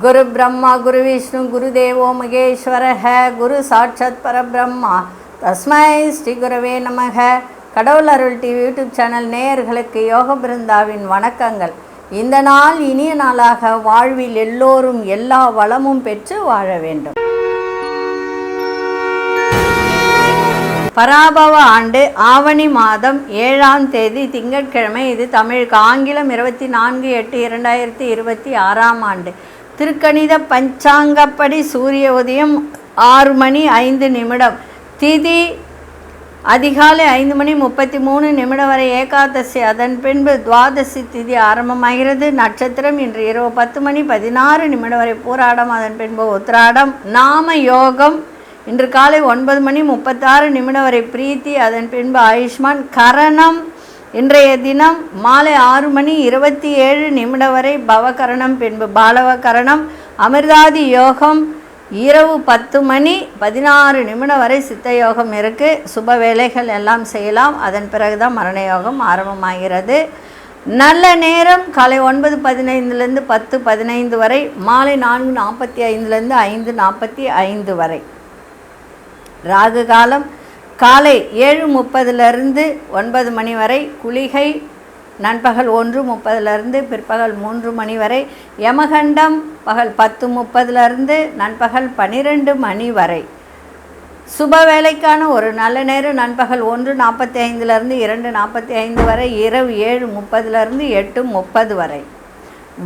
गुरु ब्रह्मा गुरु विष्णु गुरुदेवो महेश्वरः गुरु साक्षात् परब्रह्मा तस्मै ஸ்ரீ குருவே நமக. கடவுள் அருள் டிவி யூடியூப் சேனல் நேயர்களுக்கு யோக பிருந்தாவின் வணக்கங்கள். இந்த நாள் இனிய நாளாக வாழ்வில் எல்லோரும் எல்லா வளமும் பெற்று வாழ வேண்டும். பராபவ ஆண்டு ஆவணி மாதம் 7ஆம் தேதி திங்கட்கிழமை. இது தமிழுக்கு. ஆங்கிலம் 24/8/2026 ஆண்டு. திருக்கணித பஞ்சாங்கப்படி சூரிய உதயம் 6:05 திதி அதிகாலை 5:33 வரை ஏகாதசி, அதன் பின்பு துவாதசி திதி ஆரம்பமாகிறது. நட்சத்திரம் இன்று இரவு 10:16 வரை பூராடம், அதன் பின்பு உத்திராடம். நாம யோகம் இன்று காலை 9:36 வரை பிரீத்தி, அதன் பின்பு ஆயுஷ்மான். கரணம் இன்றைய தினம் மாலை 6:27 வரை பவகரணம், பின்பு பாலவ கரணம். அமிர்தாதி யோகம் இரவு 10:16 வரை சித்த யோகம் இருக்குது. சுப வேலைகள் எல்லாம் செய்யலாம். அதன் பிறகுதான் மரண யோகம் ஆரம்பமாகிறது. நல்ல நேரம் காலை 9:15 10:15 வரை, மாலை 4:45 5:45 வரை. ராகு காலம் காலை 7:30 9 வரை. குளிகை நண்பகல் 1:30 பிற்பகல் 3 வரை. யமகண்டம் பகல் 10:30 நண்பகல் 12 வரை. சுப வேலைக்கான ஒரு நல்ல நேரம் நண்பகல் 1:45 2:45 வரை. இரவு 7:30 8:30 வரை.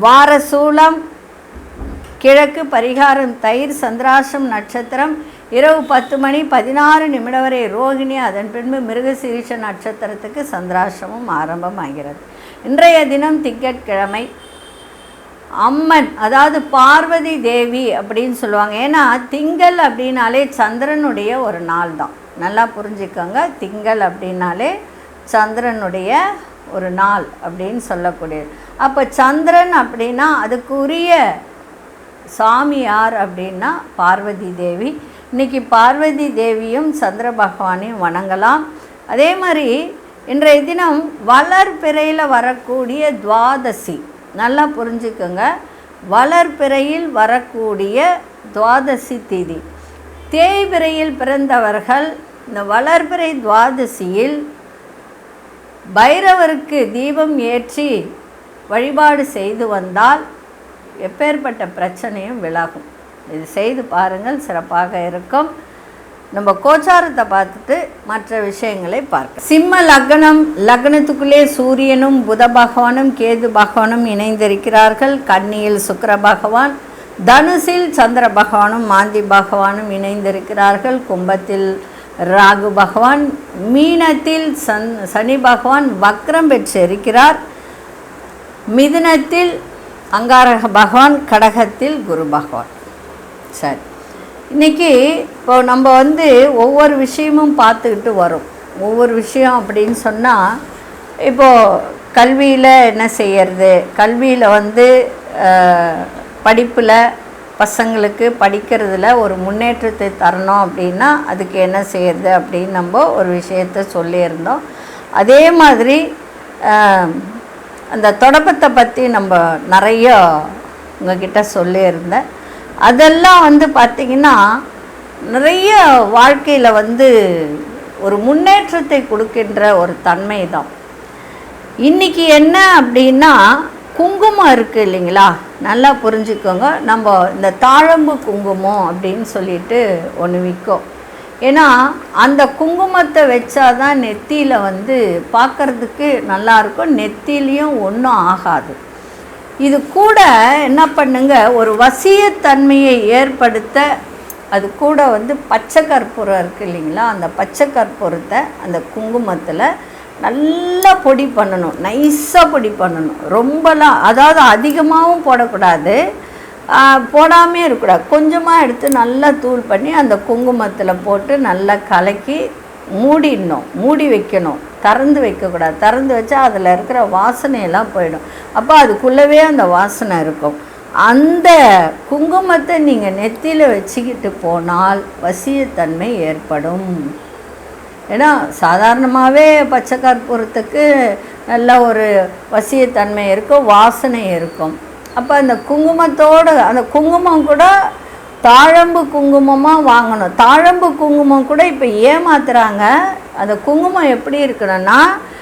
வார சூலம் கிழக்கு. பரிகாரம் தயிர். சந்திராசம் நட்சத்திரம் இரவு 10:16 வரை ரோகிணி, அதன் பின்பு மிருகசீரிஷ நட்சத்திரத்துக்கு சந்திராசிரமம் ஆரம்பமாகிறது. இன்றைய தினம் திங்கட்கிழமை. அம்மன் அதாவது பார்வதி தேவி அப்படின்னு சொல்லுவாங்க. ஏன்னா திங்கள் அப்படின்னாலே சந்திரனுடைய ஒரு நாள் தான். நல்லா புரிஞ்சுக்கோங்க. திங்கள் அப்படின்னாலே சந்திரனுடைய ஒரு நாள் அப்படின்னு சொல்லக்கூடியது. அப்போ சந்திரன் அப்படின்னா அதுக்குரிய சாமி யார் அப்படின்னா பார்வதி தேவி. இன்றைக்கி பார்வதி தேவியும் சந்திர பகவானையும் வணங்கலாம். அதே மாதிரி இன்றைய தினம் வளர்பிறையில் வரக்கூடிய துவாதசி. நல்லா புரிஞ்சுக்கோங்க. வளர்பிறையில் வரக்கூடிய துவாதசி திதி. தேய்பிறையில் பிறந்தவர்கள் இந்த வளர்பிறை துவாதசியில் பைரவருக்கு தீபம் ஏற்றி வழிபாடு செய்து வந்தால் எப்பேற்பட்ட பிரச்சனையும் விலகும். இது செய்து பாருங்கள், சிறப்பாக இருக்கும். நம்ம கோச்சாரத்தை பார்த்துட்டு மற்ற விஷயங்களை பார்க்க. சிம்ம லக்னம். லக்னத்துக்குள்ளே சூரியனும் புத பகவானும் கேது பகவானும் இணைந்திருக்கிறார்கள். கன்னியில் சுக்கிர பகவான், தனுசில் சந்திர பகவானும் மாந்தி பகவானும் இணைந்திருக்கிறார்கள். கும்பத்தில் ராகு பகவான், மீனத்தில் சனி பகவான் வக்ரம் பெற்று இருக்கிறார். மிதுனத்தில் அங்காரக பகவான், கடகத்தில் குரு பகவான். சரி, இன்றைக்கி இப்போ நம்ம ஒவ்வொரு விஷயமும் பார்த்துக்கிட்டு வரோம். ஒவ்வொரு விஷயம் அப்படின்னு சொன்னால், இப்போது கல்வியில் என்ன செய்யறது, கல்வியில் படிப்பில் பசங்களுக்கு படிக்கிறதுல ஒரு முன்னேற்றத்தை தரணும் அப்படின்னா அதுக்கு என்ன செய்யறது அப்படின்னு நம்ம ஒரு விஷயத்தை சொல்லியிருந்தோம். அதே மாதிரி அந்த தொடக்கத்தை பற்றி நம்ம நிறைய உங்ககிட்ட சொல்லியிருந்தேன். அதெல்லாம் பார்த்திங்கன்னா நிறைய வாழ்க்கையில் ஒரு முன்னேற்றத்தை கொடுக்கின்ற ஒரு தன்மை தான். இன்றைக்கி என்ன அப்படின்னா, குங்குமம் இருக்குது இல்லைங்களா, நல்லா புரிஞ்சுக்கோங்க. நம்ம இந்த தாழம்பு குங்குமம் அப்படின்னு சொல்லிட்டு ஒன்று விற்கும். ஏன்னா அந்த குங்குமத்தை வச்சாதான் நெத்தியில் பார்க்குறதுக்கு நல்லாயிருக்கும். நெத்திலையும் ஒன்றும் ஆகாது. இது கூட என்ன பண்ணுங்க, ஒரு வசியத்தன்மையை ஏற்படுத்த அது கூட பச்சை கற்பூரம் இருக்குது இல்லைங்களா, அந்த பச்சை கற்பூரத்தை அந்த குங்குமத்தில் நல்லா பொடி பண்ணணும். நைஸாக பொடி பண்ணணும். ரொம்பலாம், அதாவது அதிகமாகவும் போடக்கூடாது, போடாமே இருக்கக்கூடாது. கொஞ்சமாக எடுத்து நல்லா தூள் பண்ணி அந்த குங்குமத்தில் போட்டு நல்லா கலக்கி மூடிடணும். மூடி வைக்கணும். திறந்து வைக்கக்கூடாது. திறந்து வச்சா அதில் இருக்கிற வாசனையெல்லாம் போயிடும். அப்போ அதுக்குள்ளவே அந்த வாசனை இருக்கும். அந்த குங்குமத்தை நீங்கள் நெத்தியில் வச்சுக்கிட்டு போனால் வசியத்தன்மை ஏற்படும். ஏன்னா சாதாரணமாகவே பச்சை கற்பூரத்துக்கு நல்ல ஒரு வசியத்தன்மை இருக்கும், வாசனை இருக்கும். அப்போ அந்த குங்குமத்தோடு அந்த குங்குமம் கூட தாழம்பு குங்குமமாக வாங்கணும். தாழம்பு குங்குமம் கூட இப்போ ஏமாத்துறாங்க. அந்த குங்குமம் எப்படி இருக்கணும்னா,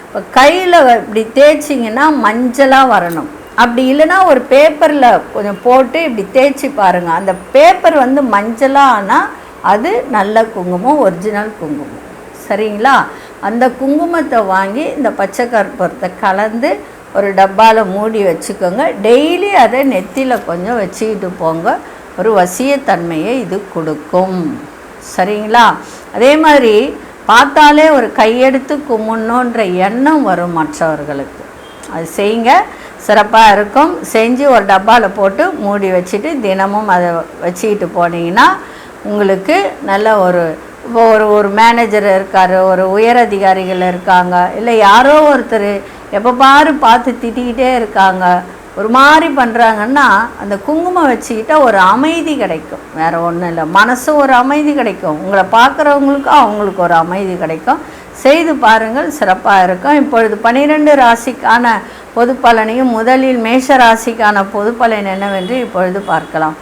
இப்போ கையில் இப்படி தேய்ச்சிங்கன்னா மஞ்சளாக வரணும். அப்படி இல்லைன்னா ஒரு பேப்பரில் கொஞ்சம் போட்டு இப்படி தேய்ச்சி பாருங்கள். அந்த பேப்பர் வந்து மஞ்சளாக ஆனால் அது நல்ல குங்குமம், ஒரிஜினல் குங்குமம். சரிங்களா? அந்த குங்குமத்தை வாங்கி இந்த பச்சை கற்பூரத்தை கலந்து ஒரு டப்பாவில் மூடி வச்சுக்கோங்க. டெய்லி அதை நெத்தியில் கொஞ்சம் வச்சுக்கிட்டு போங்க. ஒரு வசியத்தன்மையை இது கொடுக்கும். சரிங்களா? அதே மாதிரி பார்த்தாலே ஒரு கையெடுத்து கும்பிடணுன்ற எண்ணம் வரும் மற்றவர்களுக்கு. அது செய்யுங்க, சிறப்பாக இருக்கும். செஞ்சு ஒரு டப்பாவில் போட்டு மூடி வச்சுட்டு தினமும் அதை வச்சுக்கிட்டு போனீங்கன்னா உங்களுக்கு நல்ல ஒரு ஒரு மேனேஜர் இருக்கார், ஒரு உயர் அதிகாரிகள் இருக்காங்க, இல்லை யாரோ ஒருத்தர் எப்போ பார்த்து திட்டிக்கிட்டே இருக்காங்க, ஒரு மாதிரி பண்ணுறாங்கன்னா அந்த குங்குமம் வச்சுக்கிட்டால் ஒரு அமைதி கிடைக்கும். வேறு ஒன்றும் இல்லை, மனசு ஒரு அமைதி கிடைக்கும். உங்களை பார்க்குறவங்களுக்கும் அவங்களுக்கு ஒரு அமைதி கிடைக்கும். செய்து பாருங்கள், சிறப்பாக இருக்கும். இப்பொழுது 12 ராசிக்கான பொது பலனையும் முதலில் மேஷ ராசிக்கான பொது பலன் என்னவென்று இப்பொழுது பார்க்கலாம்.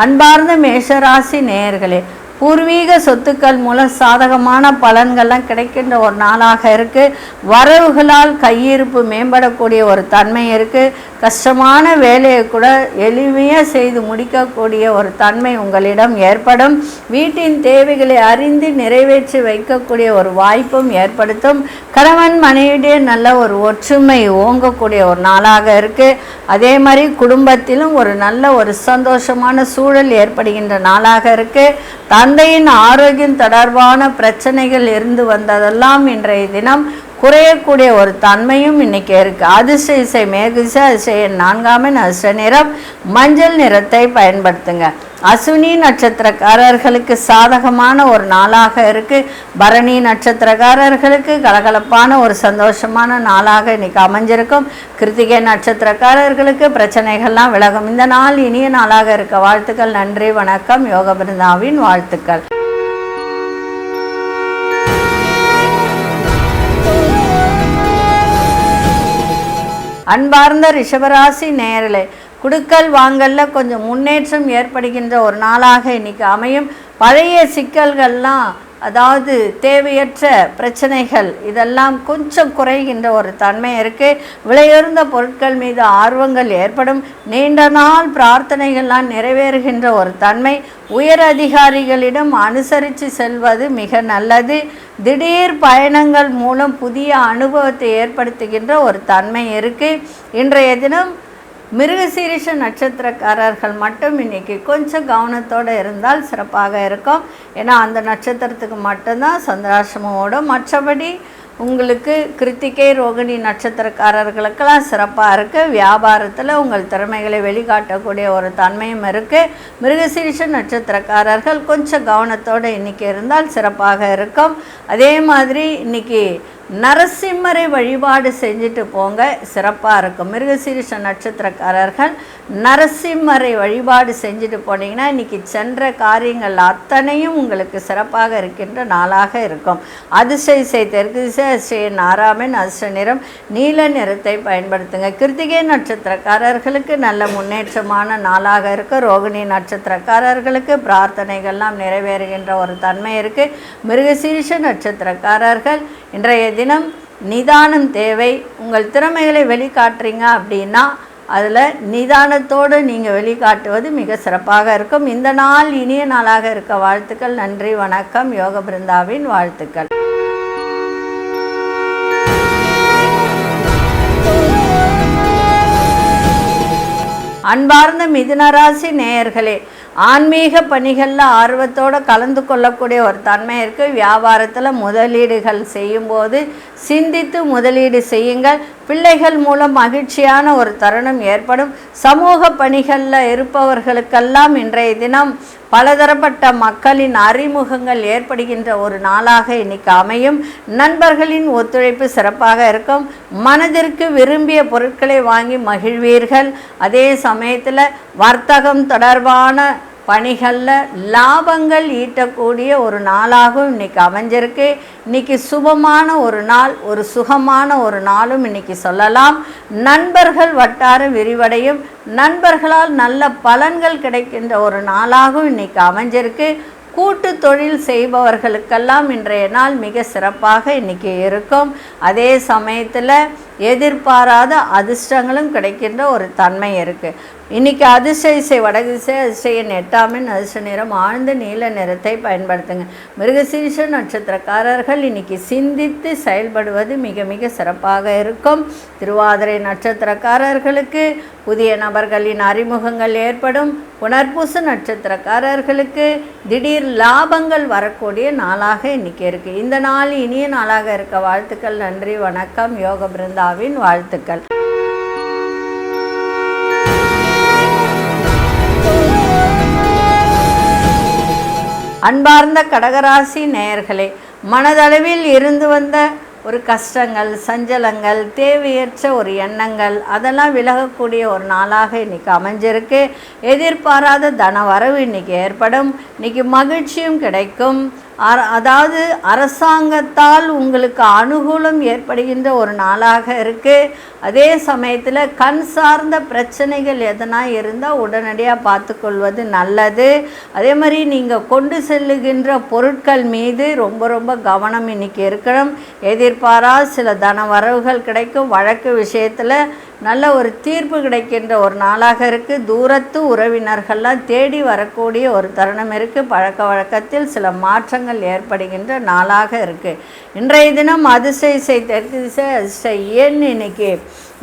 அன்பார்ந்த மேஷராசி நேயர்களே, பூர்வீக சொத்துக்கள் மூலம் சாதகமான பலன்கள்லாம் கிடைக்கின்ற ஒரு நாளாக இருக்குது. வரவுகளால் கையிருப்பு மேம்படக்கூடிய ஒரு தன்மை இருக்குது. கஷ்டமான வேலையை கூட எளிமையாக செய்து முடிக்கக்கூடிய ஒரு தன்மை உங்களிடம் ஏற்படும். வீட்டின் தேவைகளை அறிந்து நிறைவேற்றி வைக்கக்கூடிய ஒரு வாய்ப்பும் ஏற்படுத்தும். கணவன் மனைவியிடையே நல்ல ஒரு ஒற்றுமை ஓங்கக்கூடிய ஒரு நாளாக இருக்குது. அதே மாதிரி குடும்பத்திலும் ஒரு நல்ல ஒரு சந்தோஷமான சூழல் ஏற்படுகின்ற நாளாக இருக்குது. தந்தையின் ஆரோக்கியம் தொடர்பான பிரச்சனைகள் இருந்து வந்ததெல்லாம் இன்றைய தினம் குறையக்கூடிய ஒரு தன்மையும் இன்னைக்கு இருக்குது. அதிர்ஷ்ட இசை மேற்கிசை, அதிர்ஷ்ட 4 அதிர்ஷ்ட நிறம் மஞ்சள் நிறத்தை பயன்படுத்துங்க. அஸ்வினி நட்சத்திரக்காரர்களுக்கு சாதகமான ஒரு நாளாக இருக்குது. பரணி நட்சத்திரக்காரர்களுக்கு கலகலப்பான ஒரு சந்தோஷமான நாளாக இன்னைக்கு அமைஞ்சிருக்கும். கிருத்திகை நட்சத்திரக்காரர்களுக்கு பிரச்சனைகள்லாம் விலகும். இந்த நாள் இனிய நாளாக இருக்க வாழ்த்துக்கள். நன்றி, வணக்கம். யோக பிருந்தாவின் வாழ்த்துக்கள். அன்பார்ந்த ரிஷபராசி நேயர்களே, குடுக்கல் வாங்கல்ல கொஞ்சம் முன்னேற்றம் ஏற்படுகின்ற ஒரு நாளாக இன்னைக்கு அமையும். பழைய சிக்கல்கள்லாம், அதாவது தேவையற்ற பிரச்சனைகள் இதெல்லாம் கொஞ்சம் குறைகின்ற ஒரு தன்மை இருக்குது. விலையுயர்ந்த பொருட்கள் மீது ஆர்வங்கள் ஏற்படும். நீண்ட நாள் பிரார்த்தனைகள்லாம் நிறைவேறுகின்ற ஒரு தன்மை. உயர் அதிகாரிகளிடம் அனுசரித்து செல்வது மிக நல்லது. திடீர் பயணங்கள் மூலம் புதிய அனுபவத்தை ஏற்படுத்துகின்ற ஒரு தன்மை இருக்குது. இன்றைய தினம் மிருகசீரிஷ நட்சத்திரக்காரர்கள் மட்டும் இன்றைக்கி கொஞ்சம் கவனத்தோடு இருந்தால் சிறப்பாக இருக்கும். ஏன்னா அந்த நட்சத்திரத்துக்கு மட்டும்தான் சந்திராசிரமம் ஓடும். மற்றபடி உங்களுக்கு கிருத்திகை ரோகிணி நட்சத்திரக்காரர்களுக்கெல்லாம் சிறப்பாக இருக்குது. வியாபாரத்தில் உங்கள் திறமைகளை வெளிக்காட்டக்கூடிய ஒரு தன்மையும் இருக்குது. மிருகசீரிஷ நட்சத்திரக்காரர்கள் கொஞ்சம் கவனத்தோடு இன்றைக்கி இருந்தால் சிறப்பாக இருக்கும். அதே மாதிரி இன்றைக்கி நரசிம்மரை வழிபாடு செஞ்சுட்டு போங்க, சிறப்பாக இருக்கும். மிருகசீரிஷ நட்சத்திரக்காரர்கள் நரசிம்மரை வழிபாடு செஞ்சுட்டு போனீங்கன்னா இன்றைக்கி சென்ற காரியங்கள் அத்தனையும் உங்களுக்கு சிறப்பாக இருக்கின்ற நாளாக இருக்கும். அதிர்ஷ்ட இசை தெற்கு திசை, அதிர்ஷ்ட 6 அதிர்ஷ்ட நிறம் நீல நிறத்தை பயன்படுத்துங்க. கிருத்திகை நட்சத்திரக்காரர்களுக்கு நல்ல முன்னேற்றமான நாளாக இருக்குது. ரோகிணி நட்சத்திரக்காரர்களுக்கு பிரார்த்தனைகள்லாம் நிறைவேறுகின்ற ஒரு தன்மை இருக்குது. மிருகசீரிஷ நட்சத்திரக்காரர்கள் இன்றைய தினம் நிதானம் தேவை. உங்கள் திறமைகளை வெளிக்காட்டுறீங்க அப்படின்னா அதில் நிதானத்தோடு நீங்கள் வெளிக்காட்டுவது மிக சிறப்பாக இருக்கும். இந்த நாள் இனிய நாளாக இருக்க வாழ்த்துக்கள். நன்றி, வணக்கம். யோக பிருந்தாவின் வாழ்த்துக்கள். அன்பார்ந்த மிதுனராசி நேயர்களே, ஆன்மீக பணிகளில் ஆர்வத்தோடு கலந்து கொள்ளக்கூடிய ஒரு தன்மை இருக்குது. வியாபாரத்தில் முதலீடுகள் செய்யும்போது சிந்தித்து முதலீடு செய்யுங்கள். பிள்ளைகள் மூலம் மகிழ்ச்சியான ஒரு தருணம் ஏற்படும். சமூக பணிகளில் இருப்பவர்களுக்கெல்லாம் இன்றைய தினம் பலதரப்பட்ட மக்களின் அறிமுகங்கள் ஏற்படுகின்ற ஒரு நாளாக இன்னைக்கு அமையும். நண்பர்களின் ஒத்துழைப்பு சிறப்பாக இருக்கும். மனதிற்கு விரும்பிய பொருட்களை வாங்கி மகிழ்வீர்கள். அதே சமயத்தில் வர்த்தகம் தொடர்பான பணிகளில் லாபங்கள் ஈட்டக்கூடிய ஒரு நாளாகவும் இன்றைக்கி அமைஞ்சிருக்கு. இன்றைக்கி சுபமான ஒரு நாள், ஒரு சுகமான ஒரு நாளும் இன்றைக்கி சொல்லலாம். நண்பர்கள் வட்டாரம் விரிவடையும், நண்பர்களால் நல்ல பலன்கள் கிடைக்கின்ற ஒரு நாளாகவும் இன்றைக்கி அமைஞ்சிருக்கு. கூட்டு தொழில் செய்பவர்களுக்கெல்லாம் இன்றைய நாள் மிக சிறப்பாக இன்றைக்கி இருக்கும். அதே சமயத்தில் எதிர்பாராத அதிர்ஷ்டங்களும் கிடைக்கின்ற ஒரு தன்மை இருக்குது. இன்றைக்கி அதிர்ஷ்ட வடதிசை அதிர்ஷ்ட 8ஆம் எண் அதிர்ஷ்ட நிறம் ஆழ்ந்த நீல நிறத்தை பயன்படுத்துங்க. மிருகசீரிஷ நட்சத்திரக்காரர்கள் இன்றைக்கி சிந்தித்து செயல்படுவது மிக மிக சிறப்பாக இருக்கும். திருவாதிரை நட்சத்திரக்காரர்களுக்கு புதிய நபர்களின் அறிமுகங்கள் ஏற்படும். புனர்பூச நட்சத்திரக்காரர்களுக்கு திடீர் லாபங்கள் வரக்கூடிய நாளாக இன்றைக்கி இருக்குது. இந்த நாள் இனிய நாளாக இருக்க வாழ்த்துக்கள். நன்றி, வணக்கம். யோக பிருந்தாவின் வாழ்த்துக்கள். அன்பார்ந்த கடகராசி நேயர்களே, மனதளவில் இருந்து வந்த ஒரு கஷ்டங்கள், சஞ்சலங்கள், தேவையற்ற ஒரு எண்ணங்கள் அதெல்லாம் விலகக்கூடிய ஒரு நாளாக இன்றைக்கி அமைஞ்சிருக்கு. எதிர்பாராத தன வரவு இன்றைக்கி ஏற்படும். இன்றைக்கி மகிழ்ச்சியும் கிடைக்கும். அதாவது அரசாங்கத்தால் உங்களுக்கு அனுகூலம் ஏற்படுகின்ற ஒரு நாளாக இருக்குது. அதே சமயத்தில் கண் சார்ந்த பிரச்சனைகள் எதனா இருந்தால் உடனடியாக பார்த்துக்கொள்வது நல்லது. அதே மாதிரி நீங்கள் கொண்டு செல்லுகின்ற பொருட்கள் மீது ரொம்ப ரொம்ப கவனம் இன்றைக்கி இருக்கணும். எதிர்பாராத சில தன வரவுகள் கிடைக்கும். வழக்கு விஷயத்தில் நல்ல ஒரு தீர்ப்பு கிடைக்கின்ற ஒரு நாளாக இருக்குது. தூரத்து உறவினர்கள்லாம் தேடி வரக்கூடிய ஒரு தருணம் இருக்குது. பழக்க வழக்கத்தில் சில மாற்றங்கள் ஏற்படுகின்ற நாளாக இருக்குது. இன்றைய தினம் அதிர்ஷ்ட தெற்கு திசை அதிர்ஷ்ட எண் இன்னைக்கு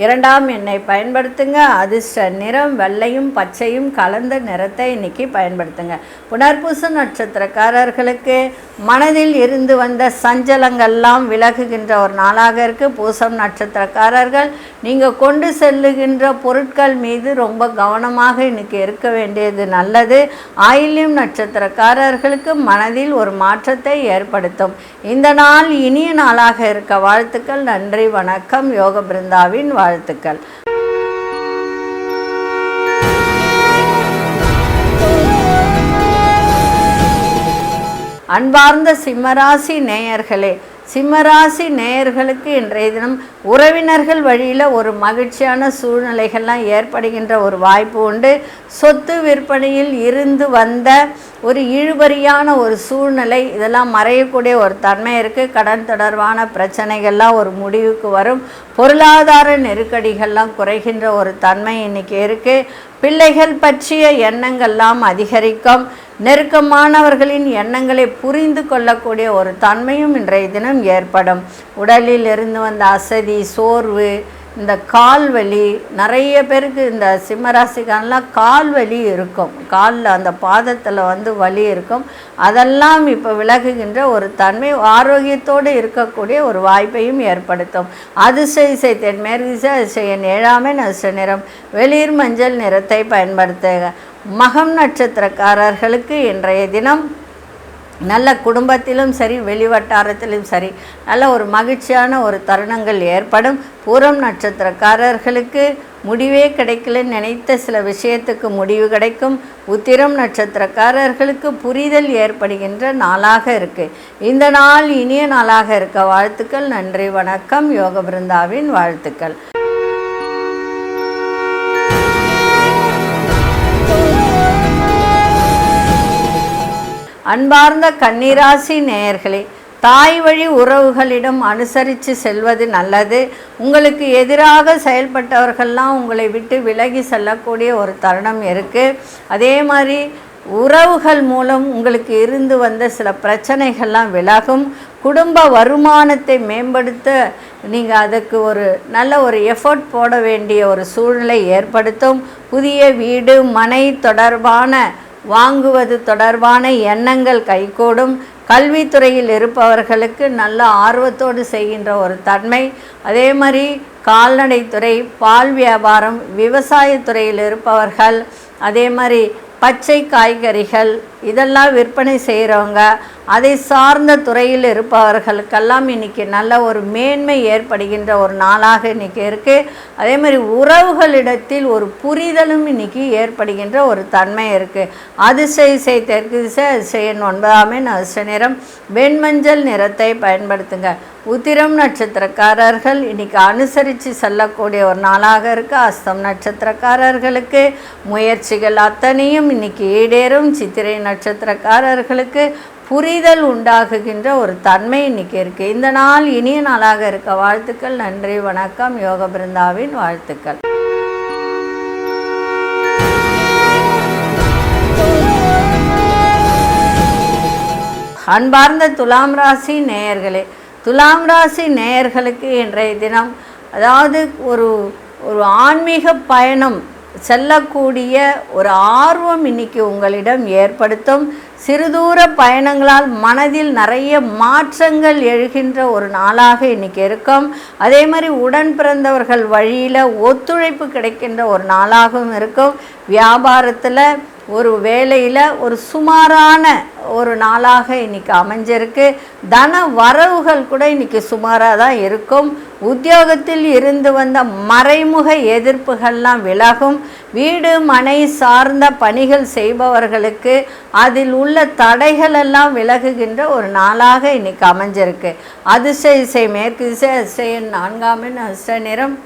2ஆம் எண்ணை பயன்படுத்துங்க. அதிர்ஷ்ட நிறம் வெள்ளையும் பச்சையும் கலந்த நிறத்தை இன்னைக்கு பயன்படுத்துங்க. புனர்பூச நட்சத்திரக்காரர்களுக்கு மனதில் இருந்து வந்த சஞ்சலங்கள்லாம் விலகுகின்ற ஒரு நாளாக இருக்குது. பூசம் நட்சத்திரக்காரர்கள் நீங்கள் கொண்டு செல்லுகின்ற பொருட்கள் மீது ரொம்ப கவனமாக இன்னைக்கு இருக்க வேண்டியது நல்லது. ஆயில்யம் நட்சத்திரக்காரர்களுக்கு மனதில் ஒரு மாற்றத்தை ஏற்படுத்தும். இந்த நாள் இனிய நாளாக இருக்க வாழ்த்துக்கள். நன்றி, வணக்கம். யோக பிருந்தாவின் வாழ்த்துக்கள். அன்பார்ந்த சிம்மராசி நேயர்களே, சிம்மராசி நேயர்களுக்கு இன்றைய தினம் உறவினர்கள் வழியில் ஒரு மகிழ்ச்சியான சூழ்நிலைகள்லாம் ஏற்படுகின்ற ஒரு வாய்ப்பு உண்டு. சொத்து விற்பனையில் இருந்து வந்த ஒரு இழுபறியான ஒரு சூழ்நிலை இதெல்லாம் மறையக்கூடிய ஒரு தன்மை இருக்குது. கடன் தொடர்பான பிரச்சனைகள்லாம் ஒரு முடிவுக்கு வரும். பொருளாதார நெருக்கடிகள்லாம் குறைகின்ற ஒரு தன்மை இன்றைக்கி இருக்குது. பிள்ளைகள் பற்றிய எண்ணங்கள்லாம் அதிகரிக்கும். நெருக்கமானவர்களின் எண்ணங்களை புரிந்து கொள்ளக்கூடிய ஒரு தன்மையும் இன்றைய தினம் ஏற்படும். உடலில் இருந்து வந்த அசதி, சோர்வு, இந்த கால் வலி, நிறைய பேருக்கு இந்த சிம்மராசிக்காரெலாம் கால் வலி இருக்கும். காலில் அந்த பாதத்தில் வலி இருக்கும். அதெல்லாம் இப்போ விலகுகின்ற ஒரு தன்மை, ஆரோக்கியத்தோடு இருக்கக்கூடிய ஒரு வாய்ப்பையும் ஏற்படுத்தும். அதிர்ஷ்ட தென்மேற்கு திசை அதிர்ஷ்ட எண் 7ஆம் எண் அதிர்ஷ்ட நிறம் வெளிர் மஞ்சள் நிறத்தை பயன்படுத்துக. மகம் நட்சத்திரக்காரர்களுக்கு இன்றைய தினம் நல்ல குடும்பத்திலும் சரி வெளிவட்டாரத்திலும் சரி நல்ல ஒரு மகிழ்ச்சியான ஒரு தருணங்கள் ஏற்படும். பூரம் நட்சத்திரக்காரர்களுக்கு முடிவே கிடைக்கலன்னு நினைத்த சில விஷயத்துக்கு முடிவு கிடைக்கும். உத்திரம் நட்சத்திரக்காரர்களுக்கு புரிதல் ஏற்படுகின்ற நாளாக இருக்குது. இந்த நாள் இனிய நாளாக இருக்க வாழ்த்துக்கள். நன்றி, வணக்கம். யோக பிருந்தாவின் வாழ்த்துக்கள். அன்பார்ந்த கன்னிராசி நேயர்களே, தாய் வழி உறவுகளிடம் அனுசரித்து செல்வது நல்லது. உங்களுக்கு எதிராக செயல்பட்டவர்கள்லாம் உங்களை விட்டு விலகி செல்லக்கூடிய ஒரு தருணம் இருக்குது. அதே மாதிரி உறவுகள் மூலம் உங்களுக்கு இருந்து வந்த சில பிரச்சனைகள்லாம் விலகும். குடும்ப வருமானத்தை மேம்படுத்த நீங்கள் அதுக்கு ஒரு நல்ல ஒரு எஃபர்ட் போட வேண்டிய ஒரு சூழ்நிலை ஏற்படுத்தும். புதிய வீடு மனை தொடர்பான வாங்குவது தொடர்பான எண்ணங்கள் கைகூடும். கல்வித்துறையில் இருப்பவர்களுக்கு நல்ல ஆர்வத்தோடு செய்கின்ற ஒரு தன்மை. அதே மாதிரி கால்நடைத்துறை, பால் வியாபாரம், விவசாயத்துறையில் இருப்பவர்கள், அதே மாதிரி பச்சை காய்கறிகள் இதெல்லாம் விற்பனை செய்கிறவங்க, அதை சார்ந்த துறையில் இருப்பவர்களுக்கெல்லாம் இன்றைக்கி நல்ல ஒரு மேன்மை ஏற்படுகின்ற ஒரு நாளாக இன்றைக்கி இருக்குது. அதே மாதிரி உறவுகளிடத்தில் ஒரு புரிதலும் இன்றைக்கி ஏற்படுகின்ற ஒரு தன்மை இருக்குது. அதிசய தெற்கு திசை அதிசயன் 9ஆம் அதிர்ஷ்ட நிறம் வெண்மஞ்சள் நிறத்தை பயன்படுத்துங்க. உத்திரம் நட்சத்திரக்காரர்கள் இன்றைக்கி அனுசரித்து செல்லக்கூடிய ஒரு நாளாக இருக்குது. அஸ்தம் நட்சத்திரக்காரர்களுக்கு முயற்சிகள் அத்தனையும் இன்றைக்கி ஈடேறும். சித்திரை நட்சத்திரக்காரர்களுக்கு புரிதல் உண்டாகுகின்ற ஒரு தன்மை இன்றைக்கி இருக்குது. இந்த நாள் இனிய நாளாக இருக்க வாழ்த்துக்கள். நன்றி, வணக்கம். யோக பிருந்தாவின் வாழ்த்துக்கள். அன்பார்ந்த துலாம் ராசி நேயர்களே, துலாம் ராசி நேயர்களுக்கு இன்றைய தினம் அதாவது ஒரு ஆன்மீக பயணம் செல்லக்கூடிய ஒரு ஆர்வம் இன்னைக்கு உங்களிடம் ஏற்படுத்தும். சிறுதூர பயணங்களால் மனதில் நிறைய மாற்றங்கள் எழுகின்ற ஒரு நாளாக இன்றைக்கி இருக்கும். அதே மாதிரி உடன் பிறந்தவர்கள் வழியில் ஒத்துழைப்பு கிடைக்கின்ற ஒரு நாளாகவும் இருக்கும். வியாபாரத்தில் ஒரு வேலையில் ஒரு சுமாரான ஒரு நாளாக இன்றைக்கி அமைஞ்சிருக்கு. தன வரவுகள் கூட இன்றைக்கி சுமாராக தான் இருக்கும். உத்தியோகத்தில் இருந்து வந்த மறைமுக எதிர்ப்புகள்லாம் விலகும். வீடு மனை சார்ந்த பணிகள் செய்பவர்களுக்கு அதில் உள்ள தடைகளெல்லாம் விலகுகின்ற ஒரு நாளாக இன்றைக்கி அமைஞ்சிருக்கு. அதிர்ஷ்ட இசை மேற்கு திசை, அதிர்ஷ்ட 4ஆம் அதிர்ஷ்ட நிறம்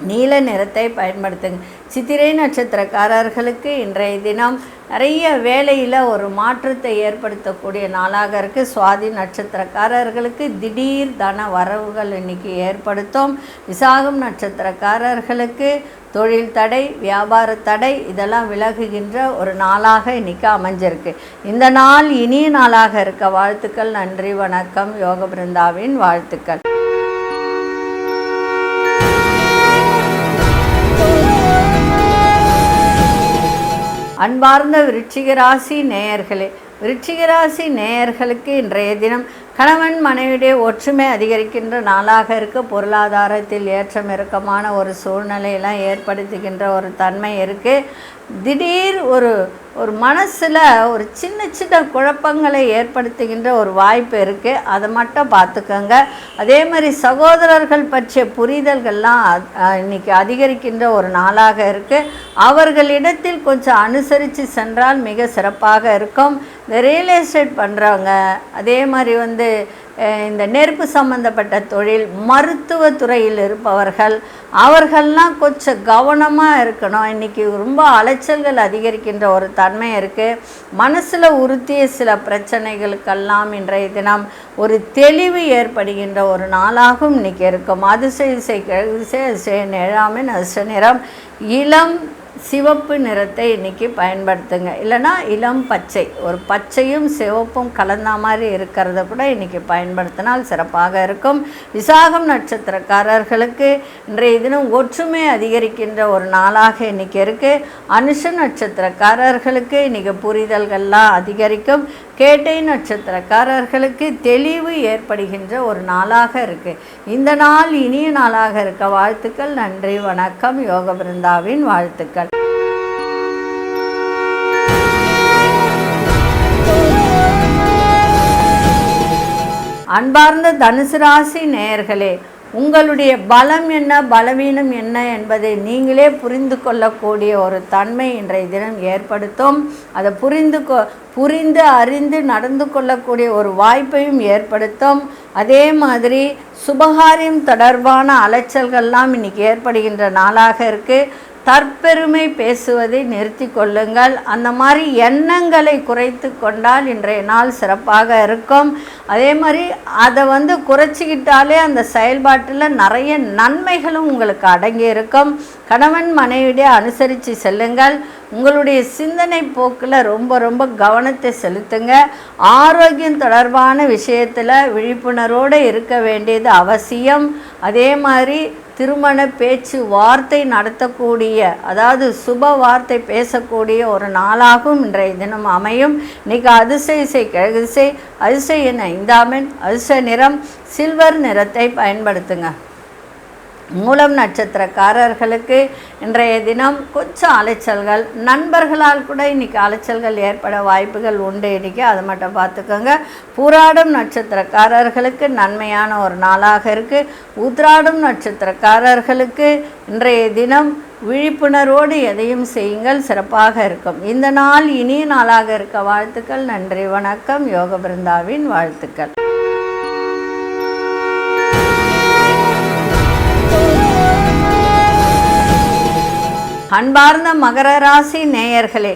நீல நிறத்தை பயன்படுத்துங்க. சித்திரை நட்சத்திரக்காரர்களுக்கு இன்றைய தினம் நிறைய வேலையில் ஒரு மாற்றத்தை ஏற்படுத்தக்கூடிய நாளாக இருக்குது. சுவாதி நட்சத்திரக்காரர்களுக்கு திடீர் தன வரவுகள் இன்றைக்கி ஏற்படுத்தும். விசாகம் நட்சத்திரக்காரர்களுக்கு தொழில் தடை, வியாபார தடை இதெல்லாம் விலகுகின்ற ஒரு நாளாக இன்றைக்கி அமைஞ்சிருக்கு. இந்த நாள் இனிய நாளாக இருக்க வாழ்த்துக்கள். நன்றி, வணக்கம். யோக பிருந்தாவின் வாழ்த்துக்கள். அன்பார்ந்த விருச்சிக ராசி நேயர்களே, விருச்சிக ராசி நேயர்களுக்கு இன்றைய தினம் கணவன் மனைவியுடைய ஒற்றுமை அதிகரிக்கின்ற நாளாக இருக்க, பொருளாதாரத்தில் ஏற்றம் இறக்கமான ஒரு சூழ்நிலையெல்லாம் ஏற்படுத்துகின்ற ஒரு தன்மை இருக்குது. திடீர் ஒரு மனசில் ஒரு சின்ன சின்ன குழப்பங்களை ஏற்படுத்துகின்ற ஒரு வாய்ப்பு இருக்குது. அதை மட்டும் பார்த்துக்கோங்க. அதே மாதிரி சகோதரர்கள் பற்றிய புரிதல்கள்லாம் இன்றைக்கி அதிகரிக்கின்ற ஒரு நாளாக இருக்குது. அவர்களிடத்தில் கொஞ்சம் அனுசரித்து சென்றால் மிக சிறப்பாக இருக்கும். இந்த ரியல் எஸ்டேட் பண்ணுறவங்க, அதே மாதிரி இந்த நெருப்பு சம்பந்தப்பட்ட தொழில், மருத்துவத்துறையில் இருப்பவர்கள், அவர்கள்லாம் கொஞ்சம் கவனமாக இருக்கணும். இன்றைக்கி ரொம்ப அலைச்சல்கள் அதிகரிக்கின்ற ஒரு தன்மை இருக்குது. மனசில் உறுத்திய சில பிரச்சனைகளுக்கெல்லாம் இன்றைய தினம் ஒரு தெளிவு ஏற்படுகின்ற ஒரு நாளாகவும் இன்றைக்கி இருக்கும். அதிசய கிழக்கு திசை 7ஆம் அதிர்ஷ்ட நிறம் இளம் சிவப்பு நிறத்தை இன்றைக்கி பயன்படுத்துங்க. இல்லைனா இளம் பச்சை, ஒரு பச்சையும் சிவப்பும் கலந்த மாதிரி இருக்கிறத கூட இன்றைக்கி பயன்படுத்தினால் சிறப்பாக இருக்கும். விசாகம் நட்சத்திரக்காரர்களுக்கு இன்றைய தினம் ஒற்றுமை அதிகரிக்கின்ற ஒரு நாளாக இன்றைக்கி இருக்குது. அனுஷ நட்சத்திரக்காரர்களுக்கு இன்றைக்கி புரிதல்கள்லாம் அதிகரிக்கும். கேட்டை நட்சத்திரக்காரர்களுக்கு தெளிவு ஏற்படுகின்ற ஒரு நாளாக இருக்குது. இந்த நாள் இனிய நாளாக இருக்க வாழ்த்துக்கள். நன்றி, வணக்கம். யோக பிருந்தாவின் வாழ்த்துக்கள். அன்பார்ந்த தனுசு ராசி நேயர்களே, உங்களுடைய பலம் என்ன, பலவீனம் என்ன என்பதை நீங்களே புரிந்து கொள்ளக்கூடிய ஒரு தன்மை இன்றைய தினம் ஏற்படுத்தும். அதை புரிந்து அறிந்து நடந்து கொள்ளக்கூடிய ஒரு வாய்ப்பையும் ஏற்படுத்தும். அதே மாதிரி சுபகாரியம் தொடர்பான அலைச்சல்கள்லாம் இன்றைக்கி ஏற்படுகின்ற நாளாக இருக்குது. தற்பெருமை பேசுவதை நிறுத்தி கொள்ளுங்கள். அந்த மாதிரி எண்ணங்களை குறைத்து கொண்டால் இன்றைய நாள் சிறப்பாக இருக்கும். அதே மாதிரி அதை குறைச்சிக்கிட்டாலே அந்த செயல்பாட்டில் நிறைய நன்மைகளும் உங்களுக்கு அடங்கி இருக்கும். கணவன் மனைவியிடையே அனுசரித்து செல்லுங்கள். உங்களுடைய சிந்தனை போக்கில் ரொம்ப கவனத்தை செலுத்துங்க. ஆரோக்கியம் தொடர்பான விஷயத்தில் விழிப்புணர்வோடு இருக்க வேண்டியது அவசியம். அதே மாதிரி திருமண பேச்சு வார்த்தை நடத்தக்கூடிய, அதாவது சுப வார்த்தை பேசக்கூடிய ஒரு நாளாகவும் இன்றைய தினம் அமையும். இன்றைக்கி அதிசய கிழக்கு திசை, அதிசய எண் 5ஆம் எண், அதிர்ஷ்ட நிறம் சில்வர் நிறத்தை பயன்படுத்துங்க. மூலம் நட்சத்திரக்காரர்களுக்கு இன்றைய தினம் கொஞ்சம் அலைச்சல்கள், நண்பர்களால் கூட இன்றைக்கி அலைச்சல்கள் ஏற்பட வாய்ப்புகள் உண்டு. இன்றைக்கி அதை மட்டும் பார்த்துக்கோங்க. பூராடம் நட்சத்திரக்காரர்களுக்கு நன்மையான ஒரு நாளாக இருக்குது. உத்திராடம் நட்சத்திரக்காரர்களுக்கு இன்றைய தினம் விழிப்புணர்வோடு எதையும் செய்யுங்கள், சிறப்பாக இருக்கும். இந்த நாள் இனிய நாளாக இருக்க வாழ்த்துக்கள். நன்றி, வணக்கம். யோக பிருந்தாவின் வாழ்த்துக்கள். அன்பார்ந்த மகர ராசி நேயர்களே,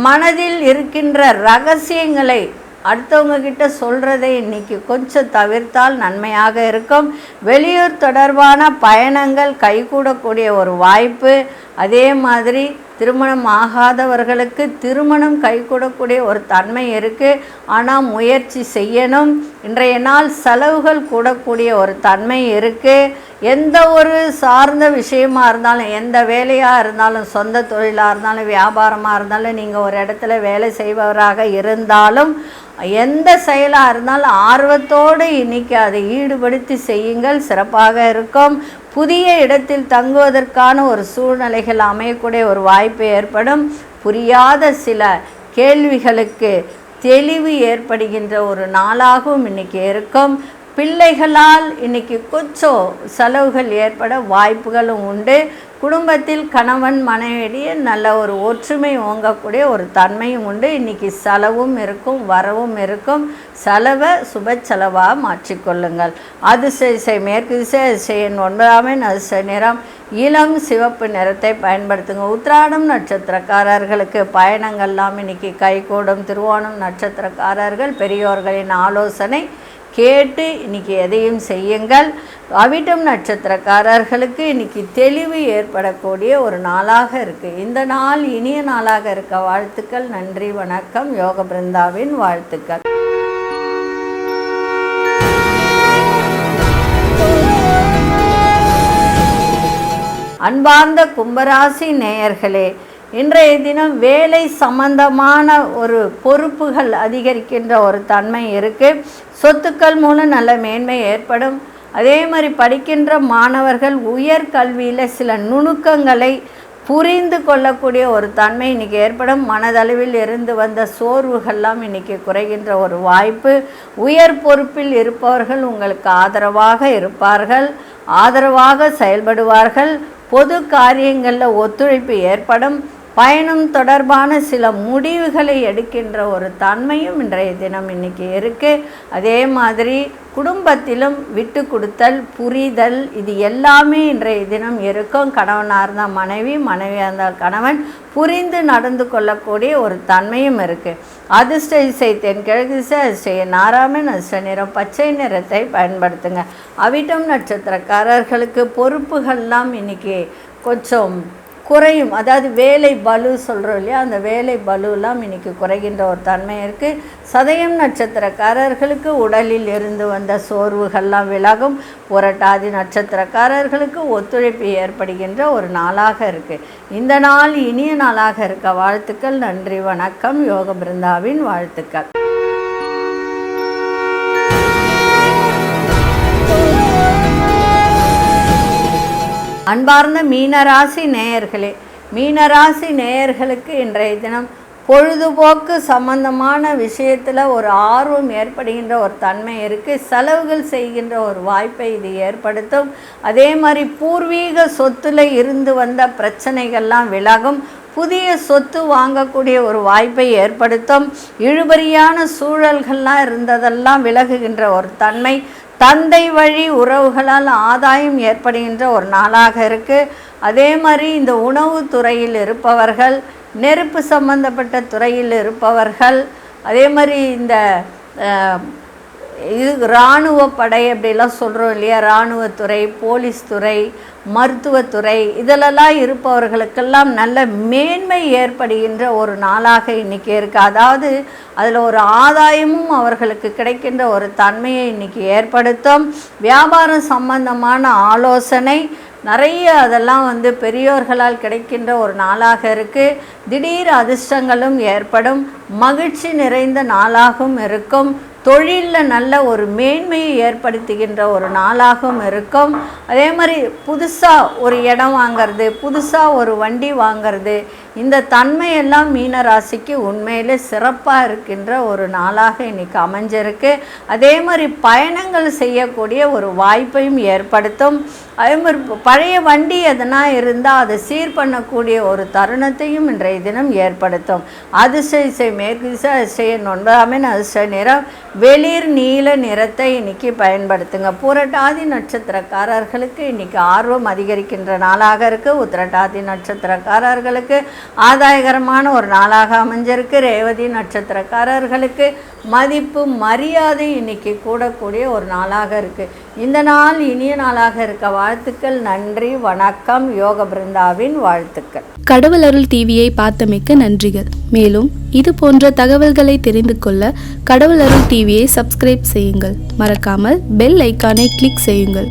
மனதில் இருக்கின்ற ரகசியங்களை அடுத்தவங்க கிட்ட சொல்கிறதை இன்றைக்கி கொஞ்சம் தவிர்த்தால் நன்மையாக இருக்கும். வெளியூர் தொடர்பான பயணங்கள் கைகூடக்கூடிய ஒரு வாய்ப்பு. அதே மாதிரி திருமணம் ஆகாதவர்களுக்கு திருமணம் கைகூடக்கூடிய ஒரு தன்மை இருக்குது. ஆனால் முயற்சி செய்யணும். இன்றைய நாள் செலவுகள் கூடக்கூடிய ஒரு தன்மை இருக்குது. எந்த ஒரு சார்ந்த விஷயமாக இருந்தாலும், எந்த வேலையாக இருந்தாலும், சொந்த தொழிலாக இருந்தாலும், வியாபாரமாக இருந்தாலும், நீங்கள் ஒரு இடத்துல வேலை செய்பவராக இருந்தாலும், எந்த செயலாக இருந்தாலும் ஆர்வத்தோடு இன்றைக்கி அதை ஈடுபடுத்தி செய்யுங்கள், சிறப்பாக இருக்கும். புதிய இடத்தில் தங்குவதற்கான ஒரு சூழ்நிலைகள் அமையக்கூடிய ஒரு வாய்ப்பு ஏற்படும். புரியாத சில கேள்விகளுக்கு தெளிவு ஏற்படுகின்ற ஒரு நாளாகவும் இன்றைக்கி இருக்கும். பிள்ளைகளால் இன்றைக்கி கொஞ்சம் செலவுகள் ஏற்பட வாய்ப்புகளும் உண்டு. குடும்பத்தில் கணவன் மனைவியிடையே நல்ல ஒரு ஒற்றுமை ஓங்கக்கூடிய ஒரு தன்மையும் உண்டு. இன்றைக்கி செலவும் இருக்கும், வரவும் இருக்கும். செலவை சுப செலவாக மாற்றிக்கொள்ளுங்கள். அதிசய மேற்கு திசை அதிசயன் 9ஆம் அதிர்ஷ்ட நிறம் இளம் சிவப்பு நிறத்தை பயன்படுத்துங்க. உத்திராடம் நட்சத்திரக்காரர்களுக்கு பயணங்கள்லாம் இன்றைக்கி கைகூடும். திருவோணம் நட்சத்திரக்காரர்கள் பெரியோர்களின் ஆலோசனை கேட்டு இன்றைக்கி எதையும் செய்யுங்கள். அவிட்டம் நட்சத்திரக்காரர்களுக்கு இன்றைக்கி தெளிவு ஏற்படக்கூடிய ஒரு நாளாக இருக்குது. இந்த நாள் இனிய நாளாக இருக்க வாழ்த்துக்கள். நன்றி, வணக்கம். யோக பிருந்தாவின் வாழ்த்துக்கள். அன்பார்ந்த கும்பராசி நேயர்களே, இன்றைய தினம் வேலை சம்பந்தமான ஒரு பொறுப்புகள் அதிகரிக்கின்ற ஒரு தன்மை இருக்குது. சொத்துக்கள் மூலம் நல்ல மேன்மை ஏற்படும். அதே மாதிரி படிக்கின்ற மாணவர்கள் உயர்கல்வியில் சில நுணுக்கங்களை புரிந்து கொள்ளக்கூடிய ஒரு தன்மை இன்றைக்கி ஏற்படும். மனதளவில் இருந்து வந்த சோர்வுகள்லாம் இன்றைக்கி குறைகின்ற ஒரு வாய்ப்பு. உயர் பொறுப்பில் இருப்பவர்கள் உங்களுக்கு ஆதரவாக இருப்பார்கள், ஆதரவாக செயல்படுவார்கள். பொது காரியங்களில் ஒத்துழைப்பு ஏற்படும். பயணம் தொடர்பான சில முடிவுகளை எடுக்கின்ற ஒரு தன்மையும் இன்றைய தினம் இன்றைக்கி இருக்குது. அதே மாதிரி குடும்பத்திலும் விட்டு கொடுத்தல், புரிதல், இது எல்லாமே இன்றைய தினம் இருக்கும். கணவனாக இருந்தால் மனைவி, மனைவியாக இருந்தால் கணவன் புரிந்து நடந்து கொள்ளக்கூடிய ஒரு தன்மையும் இருக்குது. அதிர்ஷ்ட திசை தென்கிழக்கு திசை, அதிர்ஷ்ட நாராமன், அதிர்ஷ்ட நிறம் பச்சை நிறத்தை பயன்படுத்துங்க. அவிட்டம் நட்சத்திரக்காரர்களுக்கு பொறுப்புகள்லாம் இன்றைக்கி கொஞ்சம் குறையும். அதாவது வேலை பலு சொல்கிறோம் இல்லையா, அந்த வேலை பலுலாம் இன்றைக்கி குறைகின்ற ஒரு தன்மை இருக்குது. சதயம் நட்சத்திரக்காரர்களுக்கு உடலில் இருந்து வந்த சோர்வுகள்லாம் விலகும். புரட்டாதி நட்சத்திரக்காரர்களுக்கு ஒத்துழைப்பு ஏற்படுகின்ற ஒரு நாளாக இருக்குது. இந்த நாள் இனிய நாளாக இருக்க வாழ்த்துக்கள். நன்றி, வணக்கம். யோக பிருந்தாவின் வாழ்த்துக்கள். அன்பார்ந்த மீனராசி நேயர்களே, மீனராசி நேயர்களுக்கு இன்றைய தினம் பொழுதுபோக்கு சம்பந்தமான விஷயத்தில் ஒரு ஆர்வம் ஏற்படுகின்ற ஒரு தன்மை இருக்குது. செலவுகள் செய்கின்ற ஒரு வாய்ப்பை இது ஏற்படுத்தும். அதே மாதிரி பூர்வீக சொத்தில் இருந்து வந்த பிரச்சனைகள்லாம் விலகும். புதிய சொத்து வாங்கக்கூடிய ஒரு வாய்ப்பை ஏற்படுத்தும். இழுபறியான சூழல்கள்லாம் இருந்ததெல்லாம் விலகுகின்ற ஒரு தன்மை. தந்தை வழி உறவுகளால் ஆதாயம் ஏற்படுகின்ற ஒரு நாளாக இருக்குது. அதே மாதிரி இந்த உணவு துறையில் இருப்பவர்கள், நெருப்பு சம்பந்தப்பட்ட துறையில் இருப்பவர்கள், அதே மாதிரி இந்த இது இராணுவ படை அப்படிலாம் சொல்கிறோம் இல்லையா, இராணுவத்துறை, போலீஸ் துறை, மருத்துவத்துறை, இதிலெல்லாம் இருப்பவர்களுக்கெல்லாம் நல்ல மேன்மை ஏற்படுகின்ற ஒரு நாளாக இன்றைக்கி இருக்குது. அதாவது அதில் ஒரு ஆதாயமும் அவர்களுக்கு கிடைக்கின்ற ஒரு தன்மையை இன்றைக்கி ஏற்படுத்தும். வியாபாரம் சம்பந்தமான ஆலோசனை நிறைய அதெல்லாம் பெரியோர்களால் கிடைக்கின்ற ஒரு நாளாக இருக்குது. திடீர் அதிர்ஷ்டங்களும் ஏற்படும். மகிழ்ச்சி நிறைந்த நாளாகவும் இருக்கும். தொழிலில் நல்ல ஒரு மேன்மையை ஏற்படுத்துகின்ற ஒரு நாளாகவும் இருக்கும். அதே மாதிரி புதுசாக ஒரு இடம் வாங்கிறது, புதுசாக ஒரு வண்டி வாங்கிறது, இந்த தன்மையெல்லாம் மீன ராசிக்கு உண்மையிலே சிறப்பாக இருக்கின்ற ஒரு நாளாக இன்றைக்கி அமைஞ்சிருக்கு. அதே மாதிரி பயணங்கள் செய்யக்கூடிய ஒரு வாய்ப்பையும் ஏற்படுத்தும். அதே மாதிரி பழைய வண்டி எதனா இருந்தால் அதை சீர் பண்ணக்கூடிய ஒரு தருணத்தையும் இன்றைய தினம் ஏற்படுத்தும். அதிசய மேற்கு திசை அதிசய 9ஆம் அதிர்ஷ்ட நிறம் வெளிர் நீல நிறத்தை இன்னைக்கு பயன்படுத்துங்க. புரட்டாதி நட்சத்திரக்காரர்களுக்கு இன்னைக்கு ஆர்வம் அதிகரிக்கின்ற நாளாக இருக்குது. உத்திரட்டாதி நட்சத்திரக்காரர்களுக்கு ஆதாயகரமான ஒரு நாளாக அமைஞ்சிருக்கு. ரேவதி நட்சத்திரக்காரர்களுக்கு மதிப்பு மரியாதை இன்னைக்கு கூடக்கூடிய ஒரு நாளாக இருக்குது. இந்த நாள் இனிய நாளாக இருக்க வாழ்த்துக்கள். நன்றி, வணக்கம். யோக பிருந்தாவின் வாழ்த்துக்கள். கடவுள் அருள் டிவியை பார்த்தமைக்கு நன்றிகள். மேலும் இது போன்ற தகவல்களை தெரிந்து கொள்ள கடவுள் அருள் டிவியை சப்ஸ்கிரைப் செய்யுங்கள். மறக்காமல் பெல் ஐக்கானை கிளிக் செய்யுங்கள்.